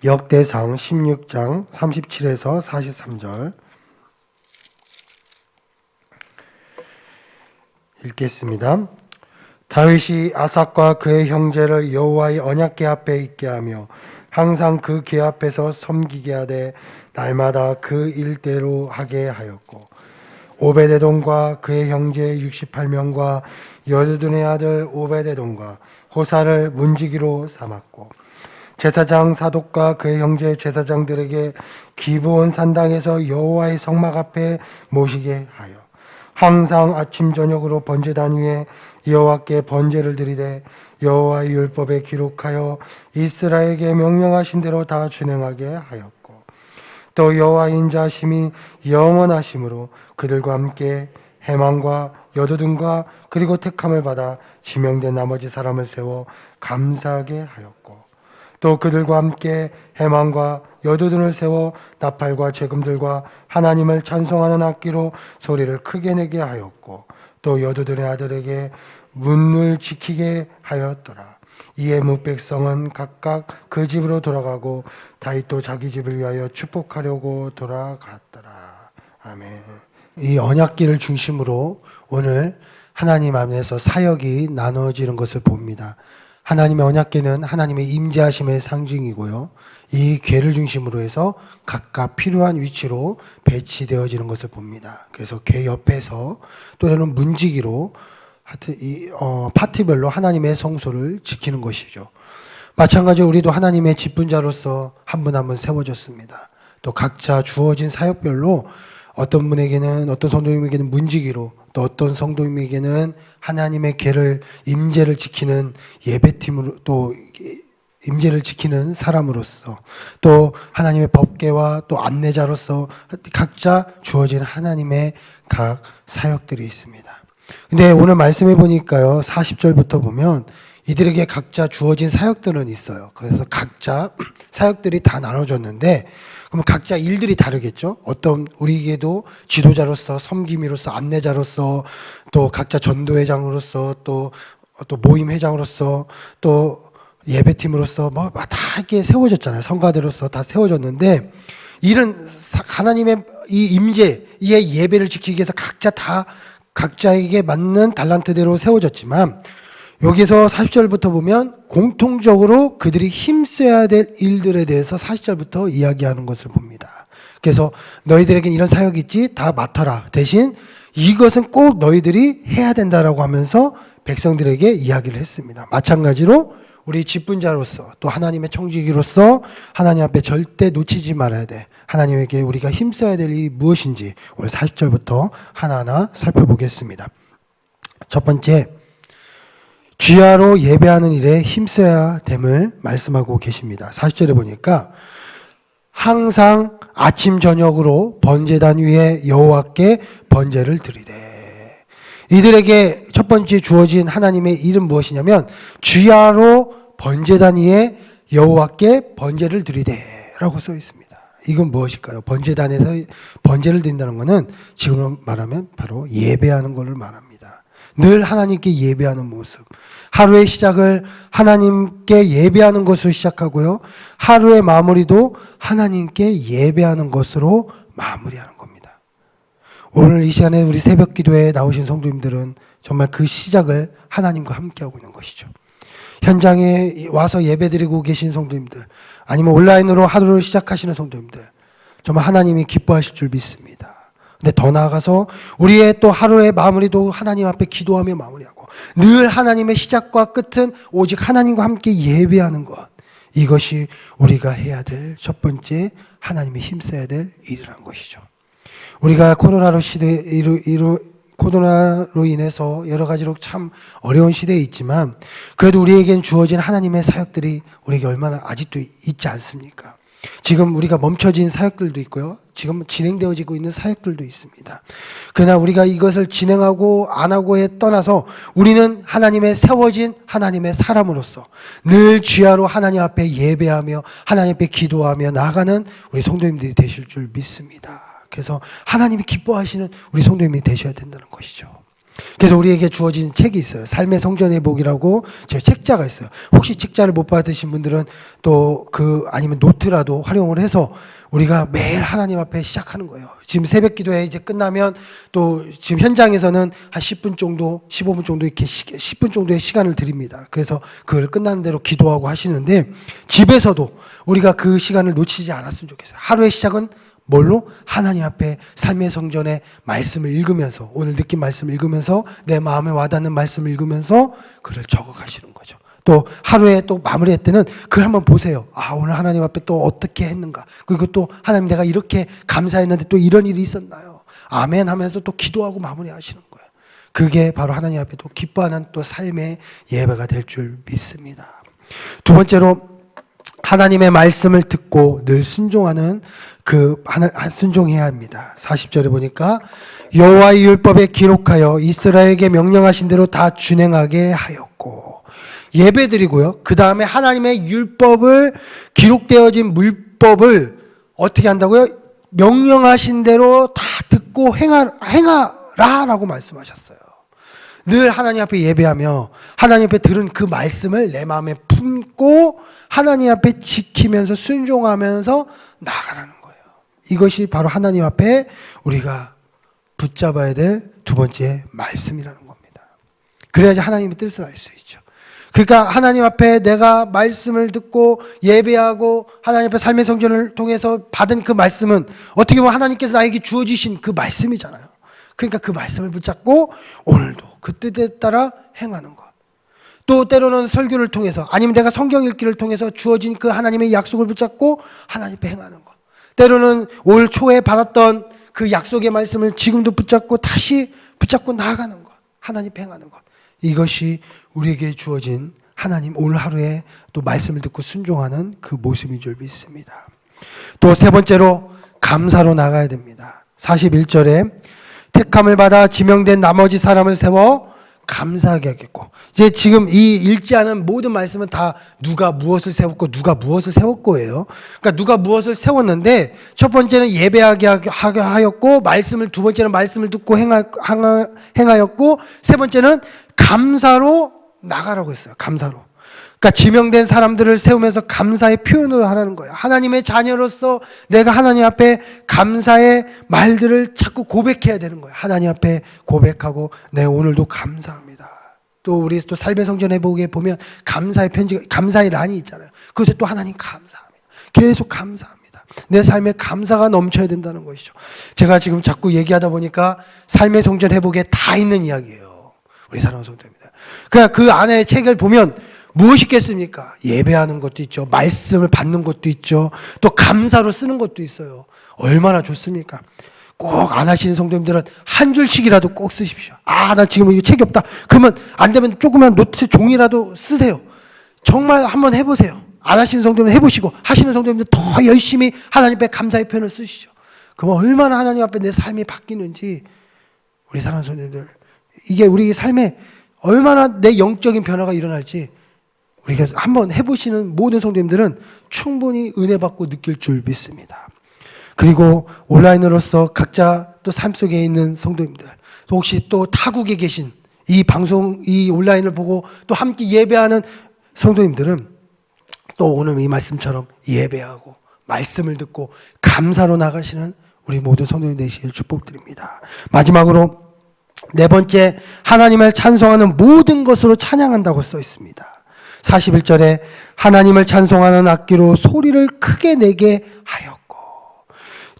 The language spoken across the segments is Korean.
역대상 16장 37에서 43절 읽겠습니다. 다윗이 아삭과 그의 형제를 여호와의 언약궤 앞에 있게 하며 항상 그 궤 앞에서 섬기게 하되 날마다 그 일대로 하게 하였고 오베데돔과 그의 형제 68명과 여두둔의 아들 오베데돔과 호사를 문지기로 삼았고 제사장 사독과 그의 형제 제사장들에게 기브온 산당에서 여호와의 성막 앞에 모시게 하여 항상 아침 저녁으로 번제단 위에 여호와께 번제를 드리되 여호와의 율법에 기록하여 이스라엘에게 명령하신 대로 다 준행하게 하였고 또 여호와의 인자하심이 영원하심으로 그들과 함께 해만과 여두둔과 그리고 택함을 받아 지명된 나머지 사람을 세워 감사하게 하였고 또 그들과 함께 해만과 여두둔을 세워 나팔과 재금들과 하나님을 찬송하는 악기로 소리를 크게 내게 하였고 또 여두둔의 아들에게 문을 지키게 하였더라. 이에 뭇백성은 각각 그 집으로 돌아가고 다윗도 자기 집을 위하여 축복하려고 돌아갔더라. 아멘. 이 언약궤를 중심으로 오늘 하나님 안에서 사역이 나눠지는 것을 봅니다. 하나님의 언약궤는 하나님의 임재하심의 상징이고요. 이 궤를 중심으로 해서 각각 필요한 위치로 배치되어지는 것을 봅니다. 그래서 궤 옆에서 또는 문지기로 파트별로 하나님의 성소를 지키는 것이죠. 마찬가지로 우리도 하나님의 직분자로서 한 분 한 분 세워졌습니다. 또 각자 주어진 사역별로 어떤 분에게는 어떤 성도님에게는 문지기로 또 어떤 성도님에게는 하나님의 궤를 임재를 지키는 예배팀으로 또 임재를 지키는 사람으로서 또 하나님의 법궤와 또 안내자로서 각자 주어진 하나님의 각 사역들이 있습니다. 근데 오늘 말씀해 보니까요 40절부터 보면 이들에게 각자 주어진 사역들은 있어요. 그래서 각자 사역들이 다 나눠졌는데 그럼 각자 일들이 다르겠죠? 어떤 우리에게도 지도자로서 섬김이로서 안내자로서 또 각자 전도회장으로서 또 모임회장으로서 또 예배팀으로서 뭐 다 이렇게 세워졌잖아요. 성가대로서 다 세워졌는데 이런 하나님의 이 임재, 이 예배를 지키기 위해서 각자 다 각자에게 맞는 달란트대로 세워졌지만 여기서 40절부터 보면 공통적으로 그들이 힘써야 될 일들에 대해서 40절부터 이야기하는 것을 봅니다. 그래서 너희들에겐 이런 사역이 있지 다 맡아라. 대신 이것은 꼭 너희들이 해야 된다라고 하면서 백성들에게 이야기를 했습니다. 마찬가지로 우리 직분자로서 또 하나님의 청지기로서 하나님 앞에 절대 놓치지 말아야 돼. 하나님에게 우리가 힘써야 될 일이 무엇인지 오늘 40절부터 하나하나 살펴보겠습니다. 첫 번째, 주야로 예배하는 일에 힘써야 됨을 말씀하고 계십니다. 40절에 보니까 항상 아침 저녁으로 번제단 위에 여호와께 번제를 드리되 이들에게 첫 번째 주어진 하나님의 일은 무엇이냐면 주야로 번제단 위에 여호와께 번제를 드리되 라고 써 있습니다. 이건 무엇일까요? 번제단에서 번제를 드린다는 것은 지금 말하면 바로 예배하는 것을 말합니다. 늘 하나님께 예배하는 모습. 하루의 시작을 하나님께 예배하는 것으로 시작하고요. 하루의 마무리도 하나님께 예배하는 것으로 마무리하는 겁니다. 오늘 이 시간에 우리 새벽 기도에 나오신 성도님들은 정말 그 시작을 하나님과 함께하고 있는 것이죠. 현장에 와서 예배드리고 계신 성도님들 아니면 온라인으로 하루를 시작하시는 성도님들 정말 하나님이 기뻐하실 줄 믿습니다. 근데 더 나아가서 우리의 또 하루의 마무리도 하나님 앞에 기도하며 마무리하고 늘 하나님의 시작과 끝은 오직 하나님과 함께 예배하는 것. 이것이 우리가 해야 될 첫 번째 하나님의 힘써야 될 일이라는 것이죠. 우리가 코로나로 인해서 여러 가지로 참 어려운 시대에 있지만 그래도 우리에겐 주어진 하나님의 사역들이 우리에게 얼마나 아직도 있지 않습니까? 지금 우리가 멈춰진 사역들도 있고요. 지금 진행되어지고 있는 사역들도 있습니다. 그러나 우리가 이것을 진행하고 안 하고에 떠나서 우리는 하나님의 세워진 하나님의 사람으로서 늘 주야로 하나님 앞에 예배하며 하나님 앞에 기도하며 나아가는 우리 성도님들이 되실 줄 믿습니다. 그래서 하나님이 기뻐하시는 우리 성도님이 되셔야 된다는 것이죠. 그래서 우리에게 주어진 책이 있어요. 삶의 성전 회복이라고 제 책자가 있어요. 혹시 책자를 못 받으신 분들은 또 아니면 노트라도 활용을 해서 우리가 매일 하나님 앞에 시작하는 거예요. 지금 새벽 기도회 이제 끝나면 또 지금 현장에서는 한 10분 정도, 15분 정도 이렇게 10분 정도의 시간을 드립니다. 그래서 그걸 끝나는 대로 기도하고 하시는데 집에서도 우리가 그 시간을 놓치지 않았으면 좋겠어요. 하루의 시작은 뭘로? 하나님 앞에 삶의 성전의 말씀을 읽으면서, 오늘 느낀 말씀을 읽으면서, 내 마음에 와닿는 말씀을 읽으면서 그를 적어 가시는 거죠. 또 하루에 또 마무리할 때는 그걸 한번 보세요. 아, 오늘 하나님 앞에 또 어떻게 했는가. 그리고 또 하나님 내가 이렇게 감사했는데 또 이런 일이 있었나요? 아멘 하면서 또 기도하고 마무리하시는 거예요. 그게 바로 하나님 앞에 또 기뻐하는 또 삶의 예배가 될 줄 믿습니다. 두 번째로 하나님의 말씀을 듣고 늘 순종하는 순종해야 합니다. 40절에 보니까 여호와의 율법에 기록하여 이스라엘에게 명령하신 대로 다 준행하게 하였고, 예배드리고요. 그 다음에 하나님의 율법을 기록되어진 율법을 어떻게 한다고요? 명령하신 대로 다 듣고 행하라라고 말씀하셨어요. 늘 하나님 앞에 예배하며 하나님 앞에 들은 그 말씀을 내 마음에 품고 하나님 앞에 지키면서 순종하면서 나아가라는 거예요. 이것이 바로 하나님 앞에 우리가 붙잡아야 될 두 번째 말씀이라는 겁니다. 그래야지 하나님의 뜻을 알 수 있죠. 그러니까 하나님 앞에 내가 말씀을 듣고 예배하고 하나님 앞에 삶의 성전을 통해서 받은 그 말씀은 어떻게 보면 하나님께서 나에게 주어주신 그 말씀이잖아요. 그러니까 그 말씀을 붙잡고 오늘도 그 뜻에 따라 행하는 것. 또 때로는 설교를 통해서 아니면 내가 성경 읽기를 통해서 주어진 그 하나님의 약속을 붙잡고 하나님 앞에 행하는 것. 때로는 올 초에 받았던 그 약속의 말씀을 지금도 붙잡고 다시 붙잡고 나아가는 것. 하나님 앞에 행하는 것. 이것이 우리에게 주어진 하나님 오늘 하루에 또 말씀을 듣고 순종하는 그 모습인 줄 믿습니다. 또 세 번째로 감사로 나가야 됩니다. 41절에 택함을 받아 지명된 나머지 사람을 세워 감사하게 하겠고, 이제 지금 이 읽지 않은 모든 말씀은 다 누가 무엇을 세웠고 누가 무엇을 세웠고예요. 그러니까 누가 무엇을 세웠는데 첫 번째는 예배하게 하였고, 두 번째는 말씀을 듣고 행하였고, 세 번째는 감사로 나가라고 했어요. 감사로. 그러니까 지명된 사람들을 세우면서 감사의 표현을 하라는 거예요. 하나님의 자녀로서 내가 하나님 앞에 감사의 말들을 자꾸 고백해야 되는 거예요. 하나님 앞에 고백하고 내 오늘도 감사합니다. 또 우리 또 삶의 성전 회복에 보면 감사의 편지, 감사의 란이 있잖아요. 그것에 또 하나님 감사합니다. 계속 감사합니다. 내 삶에 감사가 넘쳐야 된다는 것이죠. 제가 지금 자꾸 얘기하다 보니까 삶의 성전 회복에 다 있는 이야기예요. 우리 사랑하는 성도입니다. 그러니까 그 안에 책을 보면 무엇이 있겠습니까? 예배하는 것도 있죠. 말씀을 받는 것도 있죠. 또 감사로 쓰는 것도 있어요. 얼마나 좋습니까? 꼭 안 하시는 성도님들은 한 줄씩이라도 꼭 쓰십시오. 아, 나 지금 이거 책이 없다. 그러면 안 되면 조그만 노트 종이라도 쓰세요. 정말 한번 해보세요. 안 하시는 성도님들 해보시고, 하시는 성도님들 더 열심히 하나님 앞에 감사의 표현을 쓰시죠. 그러면 얼마나 하나님 앞에 내 삶이 바뀌는지, 우리 사랑하는 성도님들, 이게 우리 삶에 얼마나 내 영적인 변화가 일어날지 우리가 한번 해보시는 모든 성도님들은 충분히 은혜 받고 느낄 줄 믿습니다. 그리고 온라인으로서 각자 또 삶 속에 있는 성도님들, 또 혹시 또 타국에 계신 이 방송, 이 온라인을 보고 또 함께 예배하는 성도님들은 또 오늘 이 말씀처럼 예배하고 말씀을 듣고 감사로 나가시는 우리 모든 성도님 되시길 축복드립니다. 마지막으로 네 번째, 하나님을 찬송하는 모든 것으로 찬양한다고 써 있습니다. 41절에 하나님을 찬송하는 악기로 소리를 크게 내게 하였고,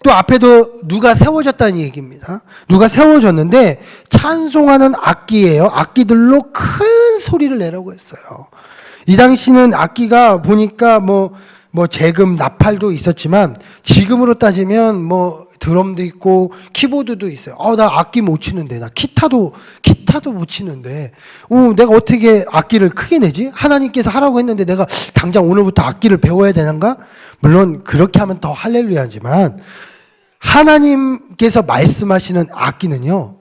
또 앞에도 누가 세워졌다는 얘기입니다. 누가 세워졌는데 찬송하는 악기예요. 악기들로 큰 소리를 내라고 했어요. 이 당시는 악기가 보니까 뭐 재금, 나팔도 있었지만 지금으로 따지면 드럼도 있고 키보드도 있어요. 나 악기 못 치는데, 나 기타도 못 치는데, 내가 어떻게 악기를 크게 내지? 하나님께서 하라고 했는데 내가 당장 오늘부터 악기를 배워야 되는가? 물론 그렇게 하면 더 할렐루야지만, 하나님께서 말씀하시는 악기는요,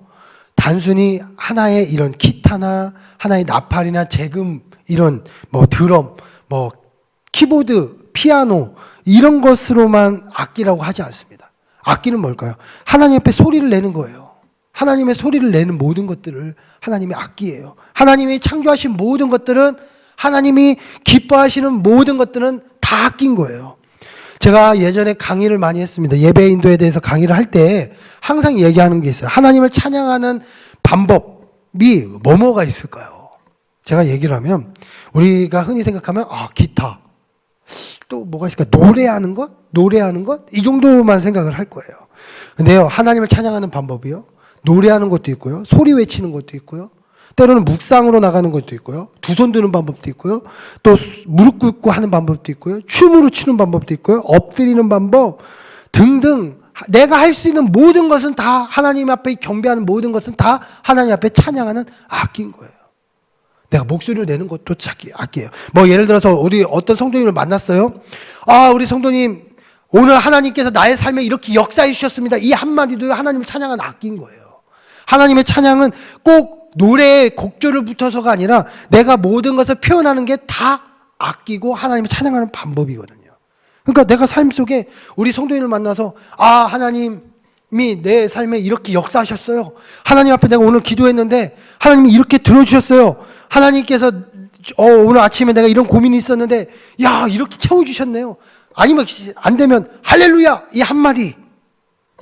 단순히 하나의 이런 기타나 하나의 나팔이나 재금, 이런 드럼, 키보드, 피아노 이런 것으로만 악기라고 하지 않습니다. 악기는 뭘까요? 하나님 앞에 소리를 내는 거예요. 하나님의 소리를 내는 모든 것들을 하나님의 악기예요. 하나님이 창조하신 모든 것들은, 하나님이 기뻐하시는 모든 것들은 다 악기인 거예요. 제가 예전에 강의를 많이 했습니다. 예배 인도에 대해서 강의를 할 때 항상 얘기하는 게 있어요. 하나님을 찬양하는 방법이 뭐가 있을까요? 제가 얘기를 하면, 우리가 흔히 생각하면 기타, 또 뭐가 있을까? 노래하는 것? 이 정도만 생각을 할 거예요. 근데요, 하나님을 찬양하는 방법이요, 노래하는 것도 있고요, 소리 외치는 것도 있고요, 때로는 묵상으로 나가는 것도 있고요, 두 손 드는 방법도 있고요, 또 무릎 꿇고 하는 방법도 있고요, 춤으로 추는 방법도 있고요, 엎드리는 방법 등등, 내가 할 수 있는 모든 것은 다, 하나님 앞에 경배하는 모든 것은 다 하나님 앞에 찬양하는 악기인 거예요. 내가 목소리를 내는 것도 악기예요. 뭐 예를 들어서 우리 어떤 성도님을 만났어요. 우리 성도님, 오늘 하나님께서 나의 삶에 이렇게 역사해 주셨습니다. 이 한마디도 하나님을 찬양하는 악기인 거예요. 하나님의 찬양은 꼭 노래에 곡조를 붙어서가 아니라 내가 모든 것을 표현하는 게 다 악기고 하나님을 찬양하는 방법이거든요. 그러니까 내가 삶 속에 우리 성도님을 만나서 하나님이 내 삶에 이렇게 역사하셨어요. 하나님 앞에 내가 오늘 기도했는데 하나님이 이렇게 들어주셨어요. 하나님께서 오늘 아침에 내가 이런 고민이 있었는데 이렇게 채워주셨네요. 아니면 안 되면 할렐루야, 이 한마디,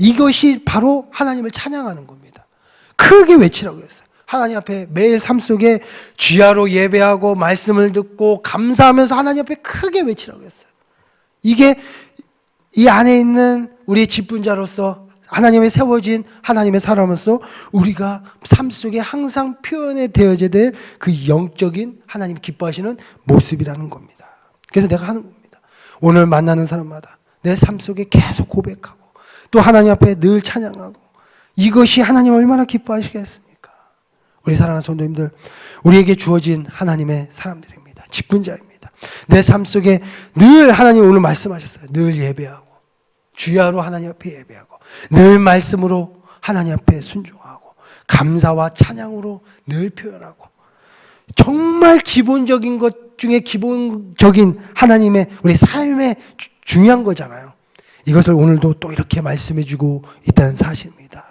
이것이 바로 하나님을 찬양하는 겁니다. 크게 외치라고 했어요. 하나님 앞에 매일 삶 속에 주야로 예배하고 말씀을 듣고 감사하면서 하나님 앞에 크게 외치라고 했어요. 이게 이 안에 있는 우리의 직분자로서, 하나님의 세워진 하나님의 사람으로서 우리가 삶 속에 항상 표현에 되어져야 될 그 영적인 하나님 기뻐하시는 모습이라는 겁니다. 그래서 내가 하는 겁니다. 오늘 만나는 사람마다 내 삶 속에 계속 고백하고 또 하나님 앞에 늘 찬양하고, 이것이 하나님 얼마나 기뻐하시겠습니까? 우리 사랑하는 성도님들, 우리에게 주어진 하나님의 사람들입니다. 직분자입니다. 내 삶 속에 늘 하나님 오늘 말씀하셨어요. 늘 예배하고, 주야로 하나님 앞에 예배하고, 늘 말씀으로 하나님 앞에 순종하고, 감사와 찬양으로 늘 표현하고, 정말 기본적인 것 중에 기본적인 하나님의 우리 삶에 중요한 거잖아요. 이것을 오늘도 또 이렇게 말씀해주고 있다는 사실입니다.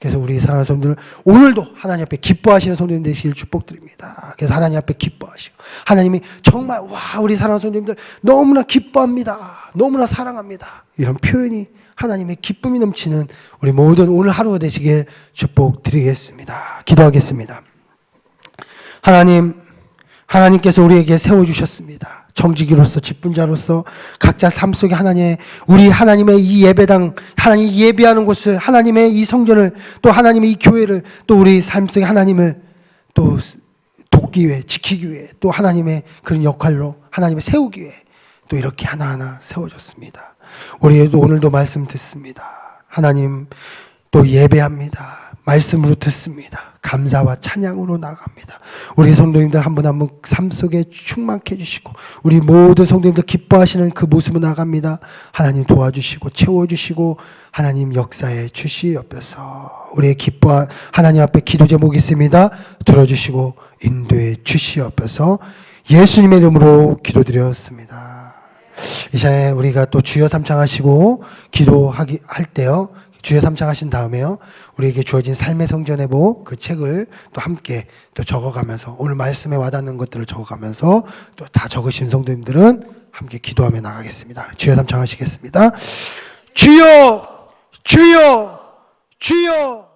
그래서 우리 사랑하는 성도들, 오늘도 하나님 앞에 기뻐하시는 성도님 되시길 축복드립니다. 그래서 하나님 앞에 기뻐하시고, 하나님이 정말 우리 사랑하는 성도님들 너무나 기뻐합니다, 너무나 사랑합니다, 이런 표현이 하나님의 기쁨이 넘치는 우리 모든 오늘 하루가 되시길 축복드리겠습니다. 기도하겠습니다. 하나님께서 우리에게 세워주셨습니다. 정직이로서, 직분자로서 각자 삶 속에 우리 하나님의 이 예배당, 하나님 예배하는 곳을, 하나님의 이 성전을, 또 하나님의 이 교회를, 또 우리 삶 속에 하나님을 또 돕기 위해, 지키기 위해, 또 하나님의 그런 역할로 하나님을 세우기 위해 또 이렇게 하나하나 세워졌습니다. 우리도 오늘도 말씀 듣습니다. 하나님 또 예배합니다. 말씀으로 듣습니다. 감사와 찬양으로 나갑니다. 우리 성도님들 한 분 한 분 삶 속에 충만케 해주시고, 우리 모든 성도님들 기뻐하시는 그 모습으로 나갑니다. 하나님 도와주시고 채워주시고 하나님 역사에 주시옵소서. 우리의 기뻐한 하나님 앞에 기도 제목이 있습니다. 들어주시고 인도해 주시옵소서. 예수님의 이름으로 기도드렸습니다. 이 시간에 우리가 또 주여 삼창하시고 기도할 때요, 주여 삼창하신 다음에요, 우리에게 주어진 삶의 성전의복 그 책을 또 함께 또 적어가면서, 오늘 말씀에 와닿는 것들을 적어가면서 또 다 적으신 성도님들은 함께 기도하며 나가겠습니다. 주여 삼창하시겠습니다. 주여, 주여, 주여.